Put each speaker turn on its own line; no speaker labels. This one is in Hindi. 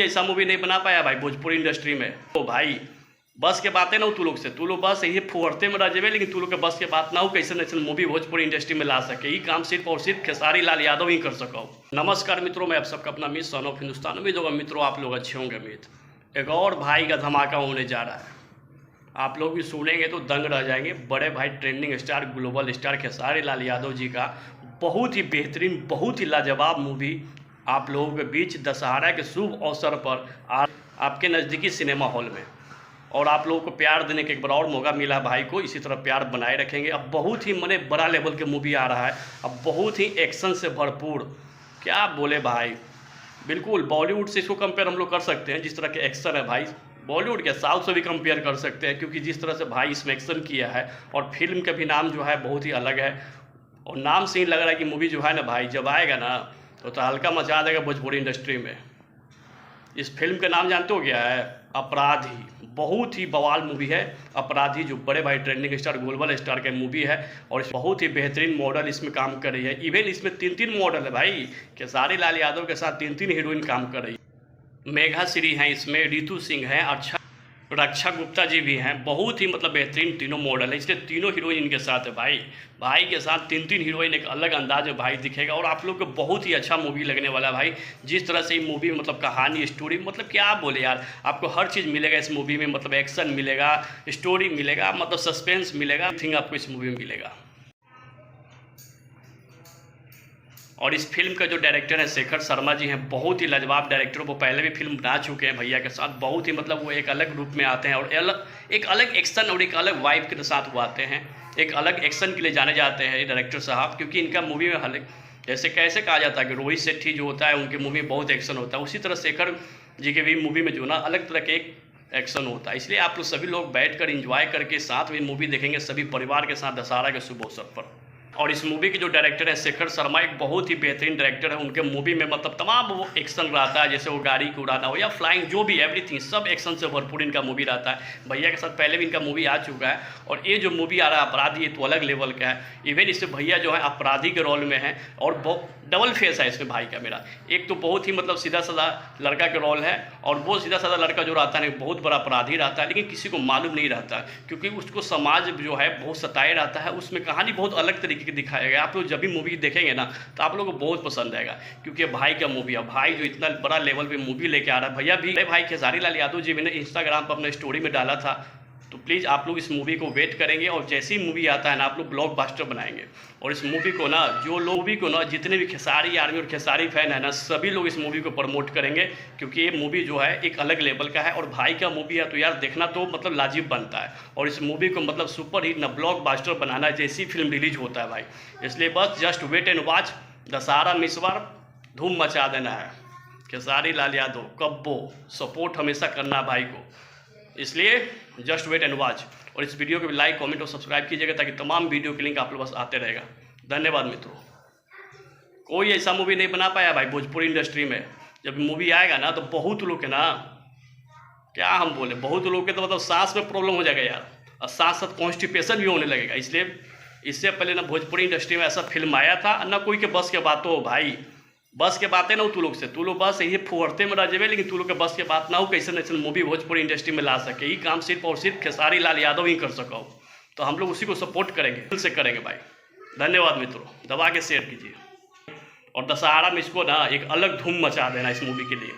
कोई ऐसा मूवी नहीं बना पाया भाई भोजपुरी इंडस्ट्री में। तो भाई बस के बातें ना हो तू लोग से, तू लोग बस यही फुहरते में रह जेबे, लेकिन तू लोग के बस के बात ना हो कैसे ऐसे मूवी भोजपुरी इंडस्ट्री में ला सके। ये काम सिर्फ और सिर्फ खेसारी लाल यादव ही कर सको। नमस्कार मित्रों, मैं आप सबका अपना मित्र सन ऑफ हिंदुस्तान। उम्मीद होगा मित्रों आप लोग अच्छे होंगे। मित्र एक और भाई का धमाका होने जा रहा है, आप लोग भी सुनेंगे तो दंग रह जाएंगे। बड़े भाई trending star global star Khesari Lal Yadav ji का बहुत ही बेहतरीन बहुत ही लाजवाब मूवी आप लोगों के बीच दशहरा के शुभ अवसर पर आपके नज़दीकी सिनेमा हॉल में, और आप लोगों को प्यार देने का एक बार और मौका मिला भाई को। इसी तरह प्यार बनाए रखेंगे। अब बहुत ही मने बड़ा लेवल के मूवी आ रहा है, अब बहुत ही एक्शन से भरपूर, क्या बोले भाई, बिल्कुल बॉलीवुड से इसको कंपेयर हम लोग कर सकते हैं। जिस तरह के एक्शन है भाई, बॉलीवुड के साउथ से भी कंपेयर कर सकते हैं, क्योंकि जिस तरह से भाई इसमें एक्शन किया है, और फिल्म का भी नाम जो है बहुत ही अलग है, और नाम से ही लग रहा है कि मूवी जो है ना भाई जब आएगा ना तो हल्का मचा देगा भोजपुरी इंडस्ट्री में। इस फिल्म का नाम जानते हो क्या है? अपराधी। बहुत ही बवाल मूवी है अपराधी, जो बड़े भाई ट्रेंडिंग स्टार ग्लोबल स्टार का मूवी है, और बहुत ही बेहतरीन मॉडल इसमें काम कर रही है। इवन इसमें 3 मॉडल है भाई, खेसारी लाल यादव के साथ 3 हीरोइन काम कर रही है। मेघा श्री हैं इसमें, रितु सिंह हैं, रक्षा गुप्ता जी भी हैं। बहुत ही मतलब बेहतरीन तीनों मॉडल है, इसलिए तीनों हीरोइन इनके साथ है भाई। भाई के साथ 3 हीरोइन, एक अलग अंदाज में भाई दिखेगा, और आप लोग को बहुत ही अच्छा मूवी लगने वाला है भाई। जिस तरह से ये मूवी मतलब कहानी स्टोरी मतलब क्या बोले यार, आपको हर चीज़ मिलेगा इस मूवी में। मतलब एक्शन मिलेगा, स्टोरी मिलेगा, मतलब सस्पेंस मिलेगा, थिंग आपको इस मूवी में मिलेगा। और इस फिल्म का जो डायरेक्टर है शेखर शर्मा जी हैं, बहुत ही लाजवाब डायरेक्टर। वो पहले भी फिल्म बना चुके हैं भैया के साथ। बहुत ही मतलब वो एक अलग रूप में आते हैं, और एक अलग एक्शन और एक अलग वाइब के साथ वो आते हैं। एक अलग एक्शन के लिए जाने जाते हैं डायरेक्टर साहब, क्योंकि इनका मूवी में हल जैसे कैसे कहा जाता है कि रोहित शेट्टी जो होता है उनकी मूवी में बहुत एक्शन होता है, उसी तरह शेखर जी के भी मूवी में जो ना अलग तरह के एक एक्शन होता है। इसलिए आप लोग सभी लोग बैठ कर इंजॉय करके साथ में मूवी देखेंगे सभी परिवार के साथ दशहरा के शुभ अवसर पर। और इस मूवी के जो डायरेक्टर है शेखर शर्मा, एक बहुत ही बेहतरीन डायरेक्टर है। उनके मूवी में मतलब तमाम वो एक्शन रहता है, जैसे वो गाड़ी को उड़ाना हो या फ्लाइंग, जो भी एवरीथिंग सब एक्शन से भरपूर इनका मूवी रहता है। भैया के साथ पहले भी इनका मूवी आ चुका है, और ये जो मूवी आ रहा है अपराधी, ये तो अलग लेवल का है। इवन इसमें भैया जो है अपराधी के रोल में है, और डबल फेस है इसमें भाई का मेरा। एक तो बहुत ही मतलब सीधा साधा लड़का के रोल है, और वो सीधा साधा लड़का जो रहता है बहुत बड़ा अपराधी रहता है, लेकिन किसी को मालूम नहीं रहता, क्योंकि उसको समाज जो है बहुत सताए रहता है। उसमें कहानी बहुत अलग तरीके की दिखाया गया। आप लोग जब भी मूवी देखेंगे ना तो आप लोगों को बहुत पसंद आएगा, क्योंकि भाई का मूवी है। भाई जो इतना बड़ा लेवल पे मूवी लेके आ रहा है, भैया भी भाई खेसारी लाल यादव जी मैंने इंस्टाग्राम पर अपने स्टोरी में डाला था। तो प्लीज़ आप लोग इस मूवी को वेट करेंगे, और जैसी मूवी आता है ना आप लोग ब्लॉकबस्टर बनाएंगे। और इस मूवी को ना जो लोग मूवी को ना जितने भी खेसारी आर्मी और खेसारी फैन है ना, सभी लोग इस मूवी को प्रमोट करेंगे, क्योंकि ये मूवी जो है एक अलग लेवल का है, और भाई का मूवी है तो यार देखना तो मतलब लाजिब बनता है। और इस मूवी को मतलब सुपर हिट ना ब्लॉकबस्टर बनाना है जैसी फिल्म रिलीज होता है भाई। इसलिए बस just wait and watch. Dussehra में इस बार धूम मचा देना है। खेसारी लाल यादव कब्बो सपोर्ट हमेशा करना भाई को, इसलिए जस्ट वेट एंड वॉच। और इस वीडियो को भी लाइक कमेंट और सब्सक्राइब कीजिएगा, ताकि तमाम वीडियो के लिंक आप लोग बस आते रहेगा। धन्यवाद मित्रों। कोई ऐसा मूवी नहीं बना पाया भाई भोजपुरी इंडस्ट्री में। जब मूवी आएगा ना तो बहुत लोग के ना क्या हम बोले, बहुत लोग के तो मतलब सांस में प्रॉब्लम हो जाएगा यार, और साथ साथ कॉन्स्टिपेशन भी होने लगेगा। इसलिए इससे पहले ना भोजपुरी इंडस्ट्री में ऐसा फिल्म आया था ना, कोई के बस के बात हो भाई, बस के बातें ना हो तू लोग से, तू लोग बस यही फुहरते में रह जेबे, लेकिन तू लोग के बस के बात ना हो कैसे ऐसे मूवी भोजपुरी इंडस्ट्री में ला सके। ये काम सिर्फ और सिर्फ खेसारी लाल यादव ही कर सको, तो हम लोग उसी को सपोर्ट करेंगे, दिल से करेंगे भाई। धन्यवाद मित्रों, दबा के शेयर कीजिए, और दशहरा में इसको ना एक अलग धूम मचा देना इस मूवी के लिए।